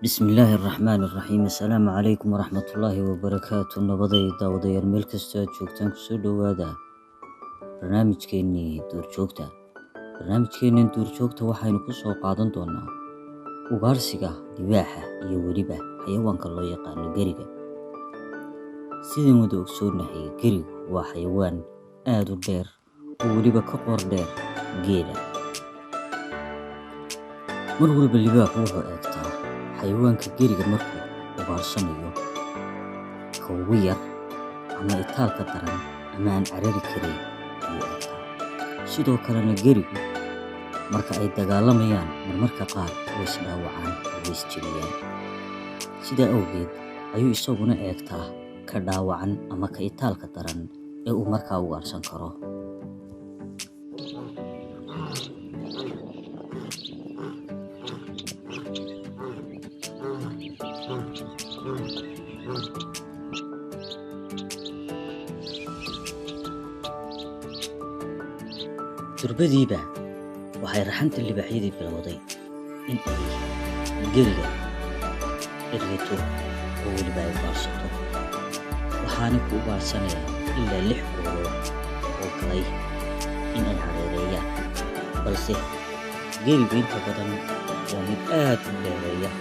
بسم الله الرحمن الرحيم السلام عليكم ورحمة الله وبركاته نبضي داودي الملك استاذ شوكتان كسو دوادا برنامجكيني دور شوكتا برنامجكيني دور شوكتا waxaynu ku soo qaadan doonaa ugaarsiga libaaxa iyo weliba xayawaanka loo yaqaan gariga sideen wada ogsoonahay garigu waa xayawaan aad u dheer oo weliba ka qor dheer geela mar waliba libaaxu wuxuu eegtaa xayawaanka gariga markuu ugaarsanayo ka ugu yar ama itaalka daran ama aan carari karin ayuu eegtaa sidoo kalena garigu marka ay dagaalamayaan marmarka qaar way isdhaawacaan oo isjebiyaan sidaa awgeed ayuu isaguna eegtaa ka dhaawacan ama ka itaalka daran ee uu markaa ugaarsan karo durbadiiba waxay raxanta libaaxyadii bilowday in ay gariga ergato oo weliba ay ugaarsato waxaana ku ugaarsanayaan ilaa 6 goolood oo kalay in ay hareereeyaan balse garigu inta badan waa mid aad u dheereeya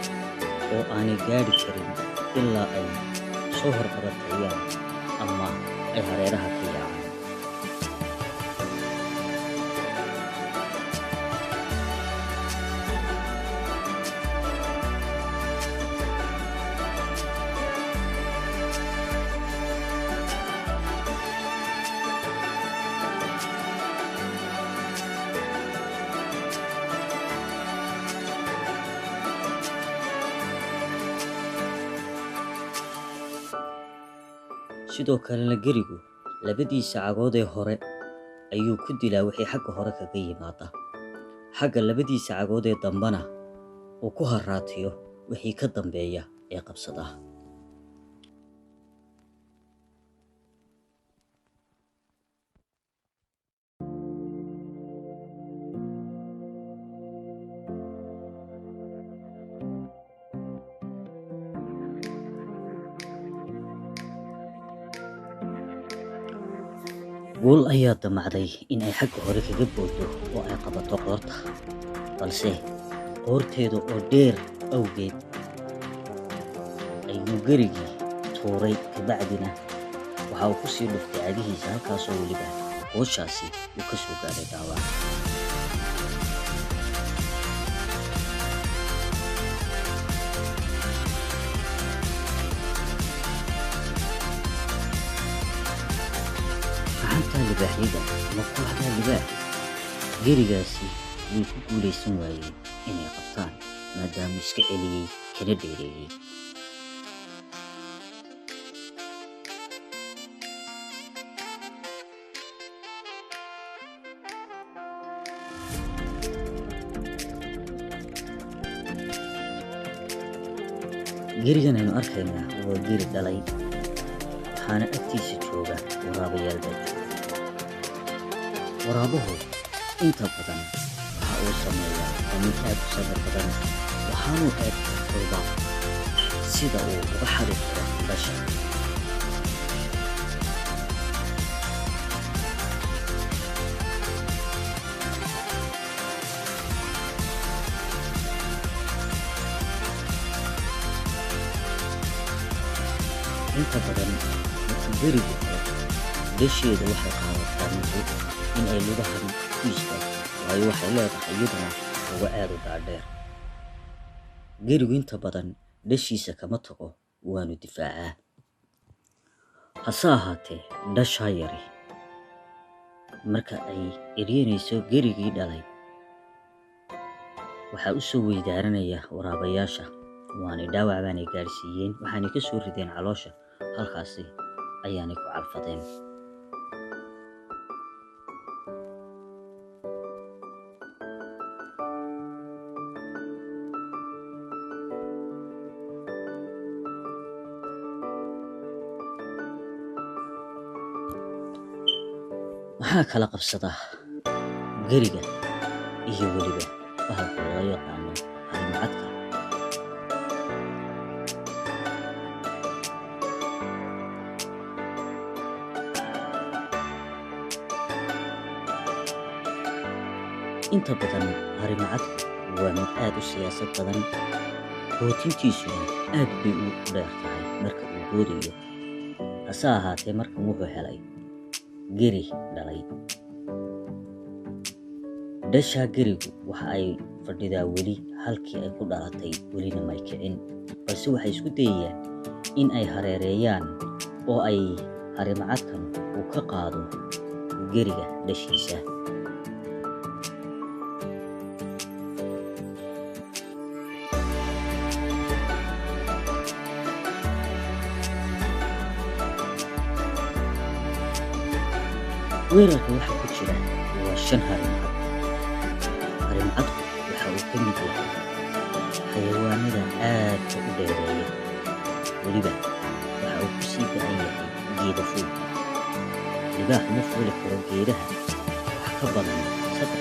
oo aanay gaadhi karin ilaa ay soo horqabatayaan ama ay hareeraha ka yaacaan sidoo kalena garigu labadiisa cagood ee hore ayuu ku dilaa wixii xagga hore kaga yimaada xagga labadiisa cagood ee dambana uu ku haraatiyo wixii ka dambeeya ee qabsada guul ayaa damacday in ay xagga hore kaga booddo oo ay qabato qoorta balse qoorteeda oo dheer awgeed ayuu garigii tuuray kabacdina waxa uu ku sii dhuftay cagihiisa halkaasoo weliba hooshaasi uu ka soo gaadhay dhaawac libaaxyada ama kooxda libaaxa garigaasi way ku guulaysan waayeen inay qabtaan maadaama iska celiyey kana dheereeyey garigan aynu arkaynaa waa gari dhalay waxaana agtiisa jooga waraabayaal dad waraabuhu inta badan waxa uu sameeyaa mid aad u sabar badan waxaanuu aad kolba sida uu uga xadi karo dhasha inta badan markuu garigu dhasheeda waxay qaadataa muddo in ay lugahan ku istaagto waayo waxay leedahay iyaduna uga aad u dhaadheer garigu inta badan dhashiisa kama tago waanu difaacaa hase ahaatee dhashaa yari marka ay eryanayso garigii dhalay waxaa u soo weydaaranaya waraabayaasha waanay dhaawac baanay gaarsiiyeen waxaanay ka soo rideen caloosha halkaasi ayaanay ku calfadeen maxaa kala qabsada gariga iyo weliba bahalka loo yaqaano harimacadka inta badan harimacadku waa mid aad u siyaasad badan, bootintiisuna aad bay u dheer tahay marka uu boodayo. Hase ahaatee markan wuxuu helay geri dhalay. Dhashaa gerigu waxa ay fadhidaa weli halkii ay ku dhalatay, welina may kicin, balse waxay isku dayayaan in ay hareereeyaan oo ay harimacadkan uu ka qaado geriga dhashiisa. Weerarka waxa ku jira waa 5 harimacad. Harimacadku waxa uu ka mid yahay xayawaanada aadka u dheereeya, weliba waxa uu ku sii badan yahay geeda fog. Libaaxu ma fuuli karo geedaha wax ka badan 3,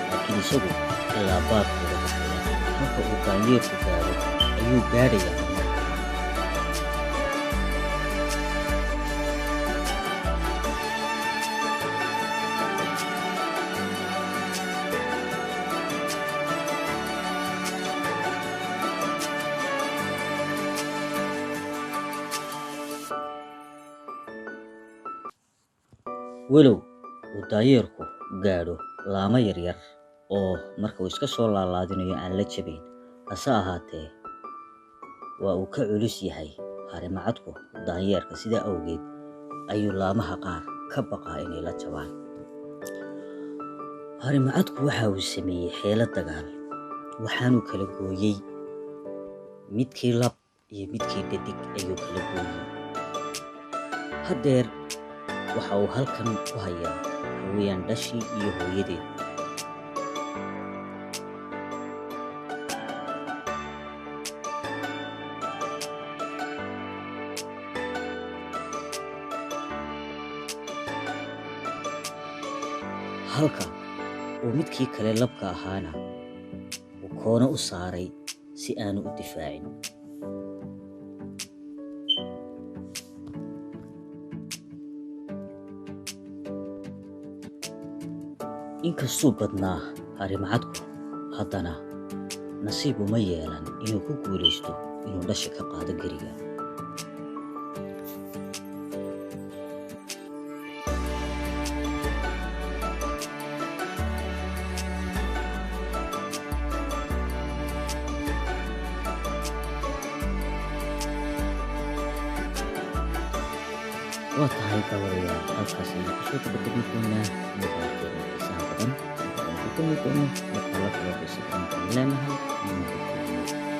laakiin isagu ilaa baarkooda baxaya. Marka uu daanyeerku gaadho ayuu gaadhayaa marka. Walow uu daanyeerku gaadho laamo yaryar oo marka uu iska soo laalaadinayo aan la jabayn, hase ahaatee waa uu ka culus yahay harimacadku daanyeerka. Sidaa awgeed ayuu laamaha qaar ka baqaa inay la jabaan. Harimacadku waxa uu sameeyey xeelad dagaal, waxaanuu kala gooyey midkii lab iyo midkii dhadig ayuu kala gooyey. Haddeer waxa uu halkan ku hayaa haweenan dhashii iyo hooyadeed. Halka uu midkii kale labka ahaana uu koona u saaray si aanu u difaacin. Inkastuu badnaa harimacadku, haddana nasiib uma yeelan inuu ku guulaysto inuu dhasha ka qaado geriga. Waa tahay daawadayaal, halkaas ayaan kusoo gabagabayn doonaa muuqaalkeena xiisaha badan. Waxaan ku kulmi doono muuqaalo kale oo xiiso badan. Waxaan leenahay nabadgelyo.